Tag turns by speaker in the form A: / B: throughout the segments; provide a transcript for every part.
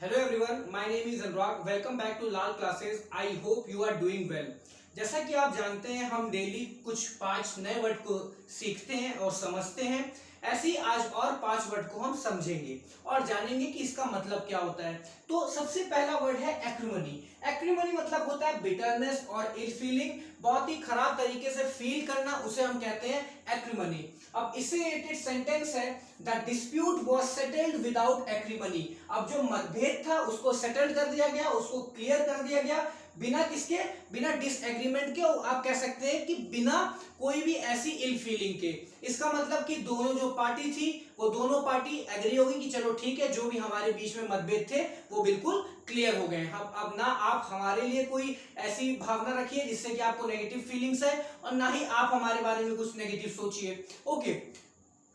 A: Hello everyone, my name is Anurag. Welcome back to Lal Classes. I hope you are doing well. जैसा कि आप जानते हैं हम डेली कुछ 5 नए वर्ड को सीखते हैं और समझते हैं। ऐसे ही आज और 5 वर्ड को हम समझेंगे और जानेंगे कि इसका मतलब क्या होता है। तो सबसे पहला वर्ड है एक्रिमनी। एक्रिमनी मतलब होता है बिटरनेस और इल फीलिंग, बहुत ही खराब तरीके से फील करना, उसे हम कहते हैं एक्रिमनी। अब इससे रिलेटेड सेंटेंस है the dispute was settled without acrimony. अब जो मतभेद था उसको सेटल कर दिया गया, उसको क्लियर कर दिया गया बिना किसके, बिना डिसएग्रीमेंट के। आप कह सकते हैं कि बिना कोई भी ऐसी इल फीलिंग के। इसका मतलब कि दोनों जो पार्टी थी वो दोनों पार्टी एग्री होगी कि चलो ठीक है, जो भी हमारे बीच में मतभेद थे वो बिल्कुल क्लियर हो गए। अब ना आप हमारे लिए कोई ऐसी भावना रखिए जिससे कि आपको नेगेटिव फीलिंग्स है और ना ही आप हमारे बारे में कुछ नेगेटिव सोचिए। ओके,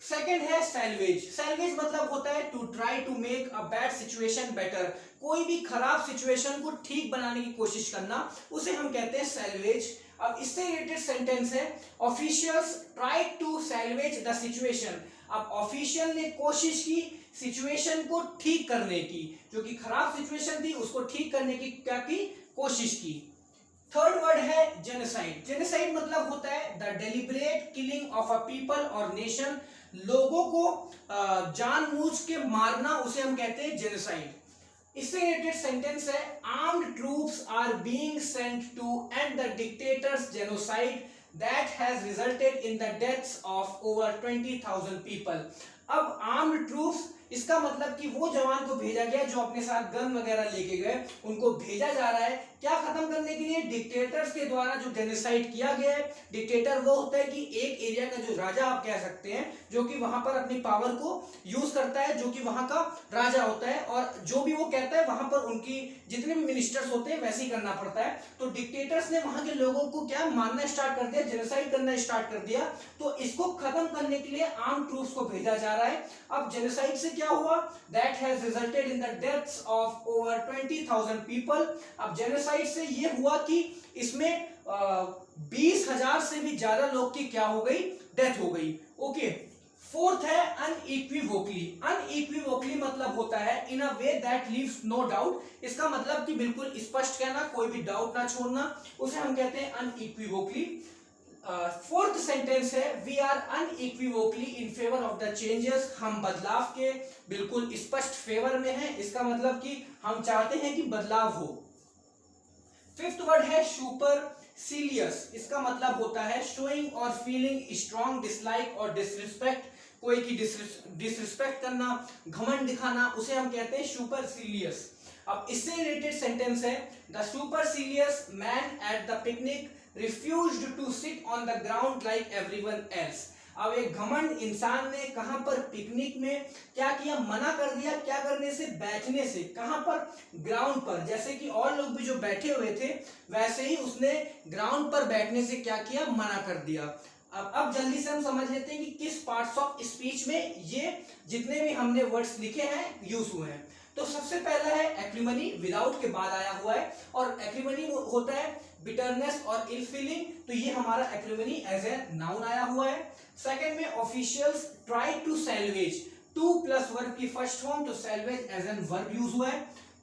A: सेकेंड है सैल्वेज। सैल्वेज मतलब होता है to try to make a bad situation better. कोई भी खराब सिचुएशन को ठीक बनाने की कोशिश करना, उसे हम कहते हैं सैल्वेज। अब इससे रिलेटेड सेंटेंस है officials try to salvage the situation. अब ऑफिशियल ने कोशिश की सिचुएशन को ठीक करने की, जो कि खराब सिचुएशन थी उसको ठीक करने की क्या की कोशिश की। थर्ड वर्ड है जेनोसाइड। जेनोसाइड मतलब होता है the deliberate killing of a people और नेशन। लोगों को जानबूझ के मारना, उसे हम कहते हैं जेनोसाइड। इससे रिलेटेड सेंटेंस है armed troops are being sent to end the dictator's genocide that has resulted in the deaths of over 20,000 people. अब आर्म्ड ट्रूप्स, इसका मतलब कि वो जवान को भेजा गया जो अपने साथ गन वगैरह लेके गए, उनको भेजा जा रहा है क्या खत्म करने के लिए, डिक्टेटर्स के द्वारा जो जेनोसाइड किया गया है। डिक्टेटर वो होता है कि एक एरिया का जो राजा आप कह सकते हैं, जो कि वहां पर अपनी पावर को यूज करता है, जो कि वहां का राजा होता है और जो भी वो कहता है वहां पर उनकी जितने भी मिनिस्टर्स होते हैं वैसे ही करना पड़ता है। तो डिक्टेटर्स ने वहां के लोगों को क्या मारना स्टार्ट कर दिया, जेनोसाइड करना स्टार्ट कर दिया। तो इसको खत्म करने के लिए आर्म ट्रूप्स को भेजा जा रहा है। अब जेनोसाइड से क्या हुआ, that has resulted in the deaths of over 20,000 people. अब जेनोसाइड से ये हुआ कि इसमें 20,000 से भी ज्यादा लोग की क्या हो गई, डेथ हो गई। ओके, फोर्थ है अनइक्विवोकली। अनइक्विवोकली मतलब होता है in a way that leaves no doubt. इसका मतलब कि बिल्कुल स्पष्ट कहना, कोई भी डाउट ना छोड़ना, उसे हम कहते हैं अनइक्विवोकली। फोर्थ सेंटेंस है we are unequivocally in favour of the changes. हम बदलाव के बिल्कुल स्पष्ट फेवर में हैं। इसका मतलब कि हम चाहते हैं कि बदलाव हो। फिफ्थ वर्ड है सुपरसिलियस। इसका मतलब होता है शोइंग और फीलिंग स्ट्रॉन्ग डिसलाइक और डिसरिस्पेक्ट। कोई की डिसरिस्पेक्ट करना, घमंड दिखाना, उसे हम कहते हैं सुपरसिलियस। अब इससे रिलेटेड सेंटेंस है the supercilious man at the picnic refused to sit on the ground like everyone else। अब एक घमंड इंसान ने कहां पर, पिकनिक में क्या किया, मना कर दिया क्या करने से, बैठने से। कहां पर, ग्राउंड पर। जैसे कि और लोग भी जो बैठे हुए थे वैसे ही उसने ग्राउंड पर बैठने से क्या किया, मना कर दिया। अब जल्दी से हम समझ लेते हैं कि किस पार्ट्स ऑफ स्पीच में ये जितने भी हमने वर्ड्स लिखे हैं यूज हुए हैं। तो सबसे पहला है एक्रिमनी, विदाउट के बाद आया हुआ है और एक्रिमनी होता है बिटरनेस और इल फीलिंग। तो ये हमारा एक्रिमनी एज ए नाउन आया हुआ है। सेकंड में officials try to salvage, to plus verb की फर्स्ट फॉर्म, तो salvage as an verb use हुआ है।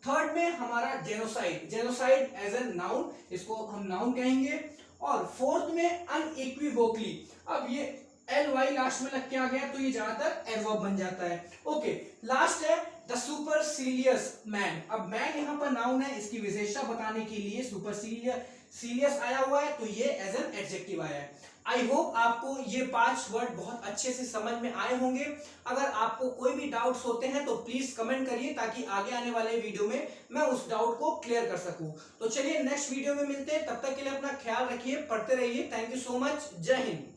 A: थर्ड में हमारा genocide, genocide as an noun, इसको हम नाउन कहेंगे। और फोर्थ में अनइक्विवोकली, अब ये एल वाई लास्ट में लग के आ गया तो ये ज्यादातर एडवर्ब बन जाता है। ओके, लास्ट है द सुपरसिलियस मैन। अब मैन यहाँ पर नाउन है, इसकी विशेषता बताने के लिए सुपरसिलियस आया हुआ है, तो ये एज एन एडजेक्टिव आया है। आई होप आपको ये 5 वर्ड बहुत अच्छे से समझ में आए होंगे। अगर आपको कोई भी डाउट्स होते हैं तो प्लीज कमेंट करिए ताकि आगे आने वाले वीडियो में मैं उस डाउट को क्लियर कर सकूं। तो चलिए नेक्स्ट वीडियो में मिलते हैं, तब तक के लिए अपना ख्याल रखिए, पढ़ते रहिए। थैंक यू सो मच, जय हिंद।